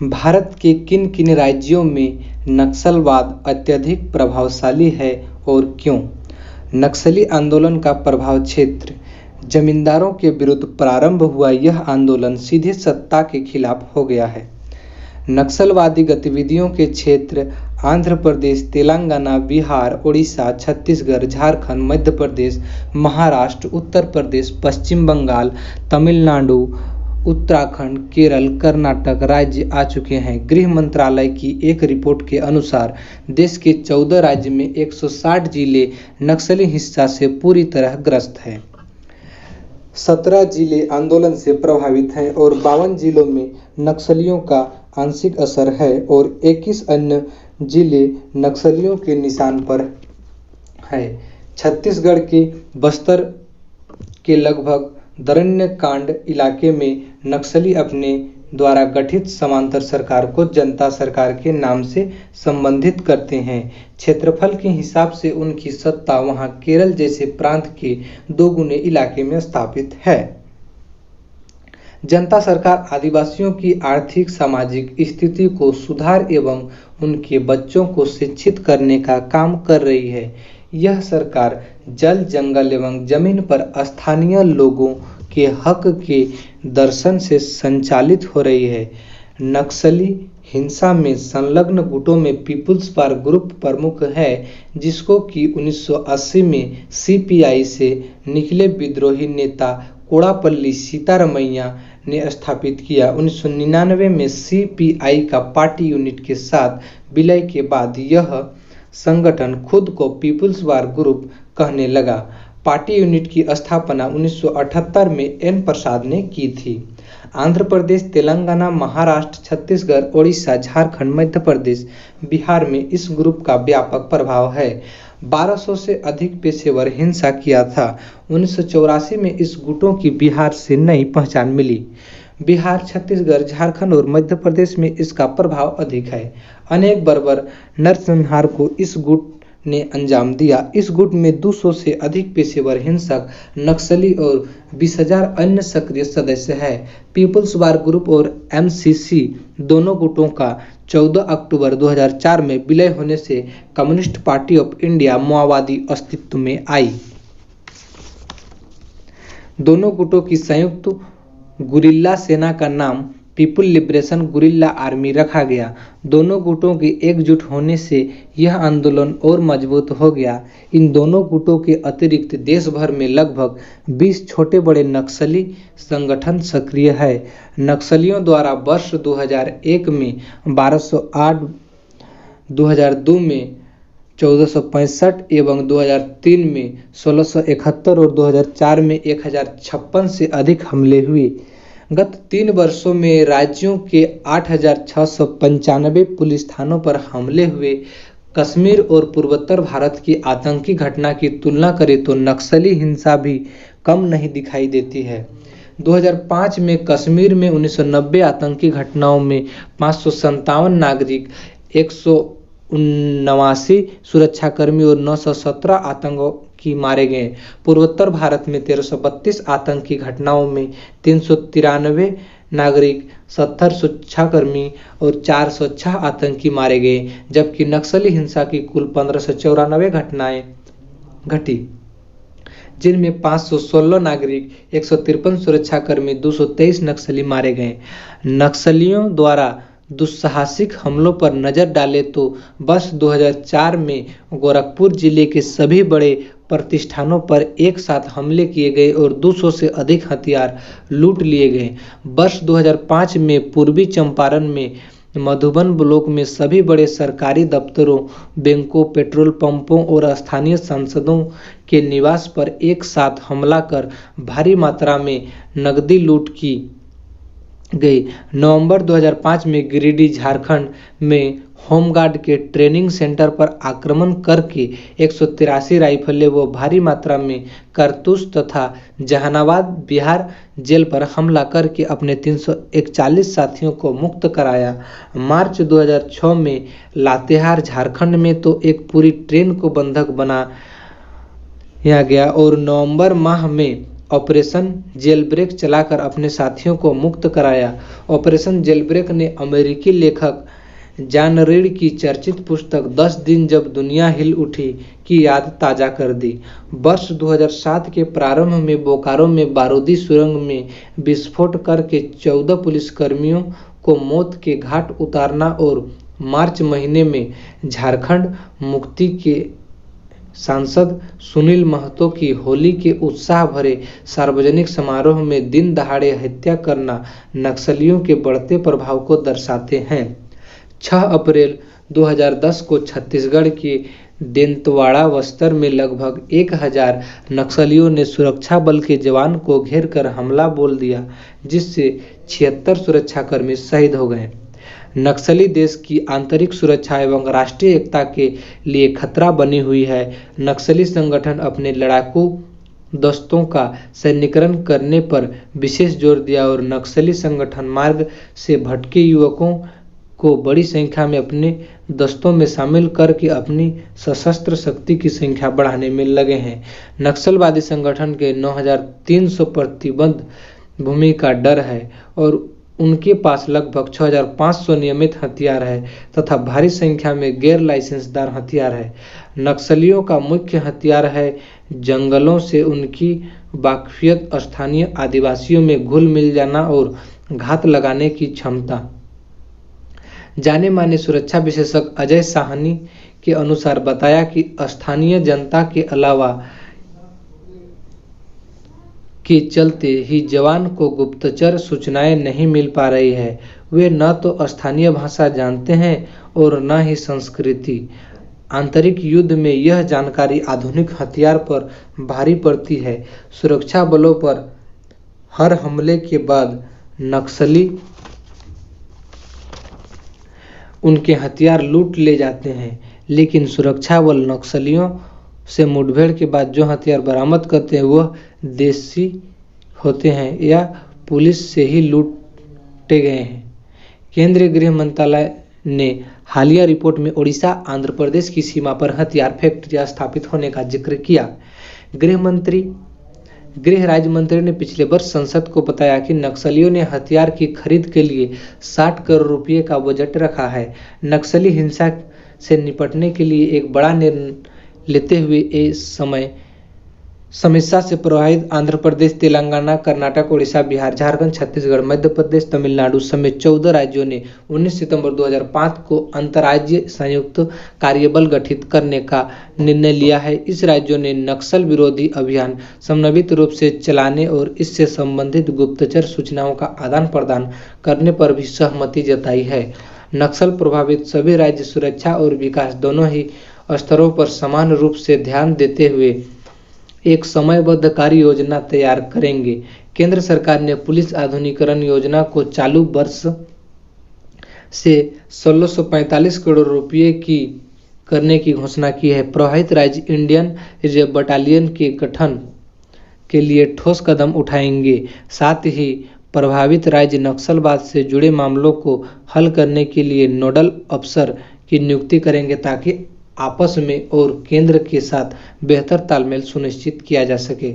भारत के किन किन राज्यों में नक्सलवाद अत्यधिक प्रभावशाली है और क्यों? नक्सली आंदोलन का प्रभाव क्षेत्र। जमींदारों के विरुद्ध प्रारंभ हुआ यह आंदोलन सीधे सत्ता के खिलाफ हो गया है। नक्सलवादी गतिविधियों के क्षेत्र आंध्र प्रदेश, तेलंगाना, बिहार, उड़ीसा, छत्तीसगढ़, झारखंड, मध्य प्रदेश, महाराष्ट्र, उत्तर प्रदेश, पश्चिम बंगाल, तमिलनाडु, उत्तराखंड, केरल, कर्नाटक राज्य आ चुके हैं। गृह मंत्रालय की एक रिपोर्ट के अनुसार देश के 14 राज्य में 160 जिले नक्सली हिंसा से पूरी तरह ग्रस्त हैं। 17 जिले आंदोलन से प्रभावित हैं और 52 जिलों में नक्सलियों का आंशिक असर है और 21 अन्य जिले नक्सलियों के निशान पर है। छत्तीसगढ़ के बस्तर के लगभग दरण्यकांड इलाके में नक्सली अपने द्वारा गठित समांतर सरकार को जनता सरकार के नाम से संबंधित करते हैं। क्षेत्रफल के हिसाब से उनकी सत्ता वहां केरल जैसे प्रांत के 2 गुने इलाके में स्थापित है। जनता सरकार आदिवासियों की आर्थिक सामाजिक स्थिति को सुधार एवं उनके बच्चों को शिक्षित करने का काम कर रही है। यह सरकार जल, जंगल एवं जमीन पर स्थानीय लोगों के हक के दर्शन से संचालित हो रही है। नक्सली हिंसा में संलग्न गुटों में पीपुल्स वार ग्रुप प्रमुख है, जिसको कि 1980 में सीपीआई से निकले विद्रोही नेता कोडापल्ली सीतारमैया ने स्थापित किया। 1999 में सीपीआई का पार्टी यूनिट के साथ विलय के बाद यह संगठन खुद को पीपुल्स वार ग्रुप कहने लगा। पार्टी यूनिट की स्थापना 1978 में एन प्रसाद ने की थी। आंध्र प्रदेश, तेलंगाना, महाराष्ट्र, छत्तीसगढ़, उड़ीसा, झारखंड, मध्य प्रदेश, बिहार में इस ग्रुप का व्यापक प्रभाव है। 1200 से अधिक पेशेवर हिंसा किया था। 1984 में इस गुटों की बिहार से नई पहचान मिली। बिहार, छत्तीसगढ़, झारखंड और मध्य प्रदेश में इसका प्रभाव अधिक है। अनेक बर्बर नरसंहार को इस गुट ने अंजाम दिया। इस गुट में 200 से अधिक पेशेवर हिंसक, नक्सली और 20,000 अन्य सक्रिय सदस्य हैं। पीपुल्स वार ग्रुप और एमसीसी दोनों गुटों का 14 अक्टूबर 2004 में विलय होने से कम्युनिस्ट पार्टी ऑफ इंडिया माओवादी अस्तित्व में आई। दोनों गुटों की संयुक्त गुरिल्ला सेना का नाम पीपुल लिबरेशन गुरिल्ला आर्मी रखा गया। दोनों गुटों के एकजुट होने से यह आंदोलन और मजबूत हो गया। इन दोनों गुटों के अतिरिक्त देश भर में लगभग 20 छोटे बड़े नक्सली संगठन सक्रिय है। नक्सलियों द्वारा वर्ष 2001 में 1208, 2002 में 1465 एवं 2003 में 1671 और 2004 में 1056 से अधिक हमले हुए। गत 3 वर्षों में राज्यों के 8,695 पुलिस थानों पर हमले हुए। कश्मीर और पूर्वोत्तर भारत की आतंकी घटना की तुलना करें तो नक्सली हिंसा भी कम नहीं दिखाई देती है। 2005 में कश्मीर में 1990 आतंकी घटनाओं में 557 नागरिक, 179 सुरक्षाकर्मी और 917 आतंकी मारे गए। पूर्वोत्तर भारत में 1332 आतंकी घटनाओं में 393 नागरिक, 70 सुरक्षाकर्मी और 406 आतंकी मारे गए, जबकि नक्सली हिंसा की कुल 1594 घटनाएं घटी, जिनमें 516 नागरिक, 153 सुरक्षाकर्मी, 223 नक्सली मारे गए। नक्सलियों द्वारा दुस्साहसिक हमलों पर नजर डालें तो वर्ष 2004 में गोरखपुर जिले के सभी बड़े प्रतिष्ठानों पर एक साथ हमले किए गए और 200 से अधिक हथियार लूट लिए गए। वर्ष 2005 में पूर्वी चंपारण में मधुबन ब्लॉक में सभी बड़े सरकारी दफ्तरों, बैंकों, पेट्रोल पंपों और स्थानीय सांसदों के निवास पर एक साथ हमला कर भारी मात्रा में नकदी लूट की गई। नवंबर 2005 में गिरिडीह, झारखंड में होमगार्ड के ट्रेनिंग सेंटर पर आक्रमण करके 183 राइफलें व भारी मात्रा में कारतूस तथा जहानाबाद बिहार जेल पर हमला करके अपने 341 साथियों को मुक्त कराया। मार्च 2006 में लातेहार, झारखंड में तो एक पूरी ट्रेन को बंधक बनाया गया और नवंबर माह में ऑपरेशन जेलब्रेक चलाकर अपने साथियों को मुक्त कराया। ऑपरेशन जेलब्रेक ने अमेरिकी लेखक जॉन रीड की चर्चित पुस्तक 10 दिन जब दुनिया हिल उठी की याद ताज़ा कर दी। वर्ष 2007 के प्रारंभ में बोकारो में बारूदी सुरंग में विस्फोट करके 14 पुलिसकर्मियों को मौत के घाट उतारना और मार्च महीने में झारखंड मुक्ति के सांसद सुनील महतो की होली के उत्साह भरे सार्वजनिक समारोह में दिन दहाड़े हत्या करना नक्सलियों के बढ़ते प्रभाव को दर्शाते हैं। 6 अप्रैल 2010 को छत्तीसगढ़ के देंतवाड़ा बस्तर में लगभग 1000 नक्सलियों ने सुरक्षा बल के जवान को घेर कर हमला बोल दिया, जिससे 76 सुरक्षाकर्मी शहीद हो गए। नक्सली देश की आंतरिक सुरक्षा एवं राष्ट्रीय एकता के लिए खतरा बनी हुई है। नक्सली संगठन अपने लड़ाकू दस्तों का सैन्यीकरण करने पर विशेष जोर दिया और नक्सली संगठन मार्ग से भटके युवकों को बड़ी संख्या में अपने दस्तों में शामिल करके अपनी सशस्त्र शक्ति की संख्या बढ़ाने में लगे हैं। नक्सलवादी संगठन के 9300 प्रतिबंध भूमि का डर है और उनके पास लगभग 6500 नियमित हथियार है तथा भारी संख्या में गैर लाइसेंसदार हथियार है। नक्सलियों का मुख्य हथियार है जंगलों से उनकी वाकफियत, स्थानीय आदिवासियों में घुल मिल जाना और घात लगाने की क्षमता। जाने माने सुरक्षा विशेषज्ञ अजय साहनी के अनुसार बताया कि स्थानीय जनता के अलावा के चलते ही जवान को गुप्तचर सूचनाएं नहीं मिल पा रही है। वे न तो स्थानीय भाषा जानते हैं और न ही संस्कृति। आंतरिक युद्ध में यह जानकारी आधुनिक हथियार पर भारी पड़ती है। सुरक्षा बलों पर हर हमले के बाद नक्सली उनके हथियार लूट ले जाते हैं, लेकिन सुरक्षा बल नक्सलियों से मुठभेड़ के बाद जो हथियार बरामद करते हैं वह देसी होते हैं या पुलिस से ही लूटे गए हैं। केंद्रीय गृह मंत्रालय ने हालिया रिपोर्ट में ओडिशा आंध्र प्रदेश की सीमा पर हथियार फैक्ट्रियां स्थापित होने का जिक्र किया। गृह राज्य मंत्री ने पिछले वर्ष संसद को बताया कि नक्सलियों ने हथियार की खरीद के लिए 60 करोड़ रुपए का बजट रखा है। नक्सली हिंसा से निपटने के लिए एक बड़ा निर्णय लेते हुए इस समस्या से प्रभावित आंध्र प्रदेश, तेलंगाना, कर्नाटक, उड़ीसा, बिहार, झारखंड, छत्तीसगढ़, मध्य प्रदेश, तमिलनाडु समेत 14 राज्यों ने 19 सितंबर 2005 को अंतर्राज्यीय संयुक्त कार्यबल गठित करने का निर्णय लिया है। इस राज्यों ने नक्सल विरोधी अभियान समन्वित रूप से चलाने और इससे संबंधित गुप्तचर सूचनाओं का आदान प्रदान करने पर भी सहमति जताई है। नक्सल प्रभावित सभी राज्य सुरक्षा और विकास दोनों ही स्तरों पर समान रूप से ध्यान देते हुए एक समयबद्ध कार्य योजना तैयार करेंगे। केंद्र सरकार ने पुलिस आधुनिकीकरण योजना को चालू वर्ष से 1645 करोड़ रुपए की करने की घोषणा की है। प्रभावित राज्य इंडियन रिजर्व बटालियन के गठन के लिए ठोस कदम उठाएंगे। साथ ही प्रभावित राज्य नक्सलवाद से जुड़े मामलों को हल करने के लिए नोडल अफसर की नियुक्ति करेंगे ताकि आपस में और केंद्र के साथ बेहतर तालमेल सुनिश्चित किया जा सके।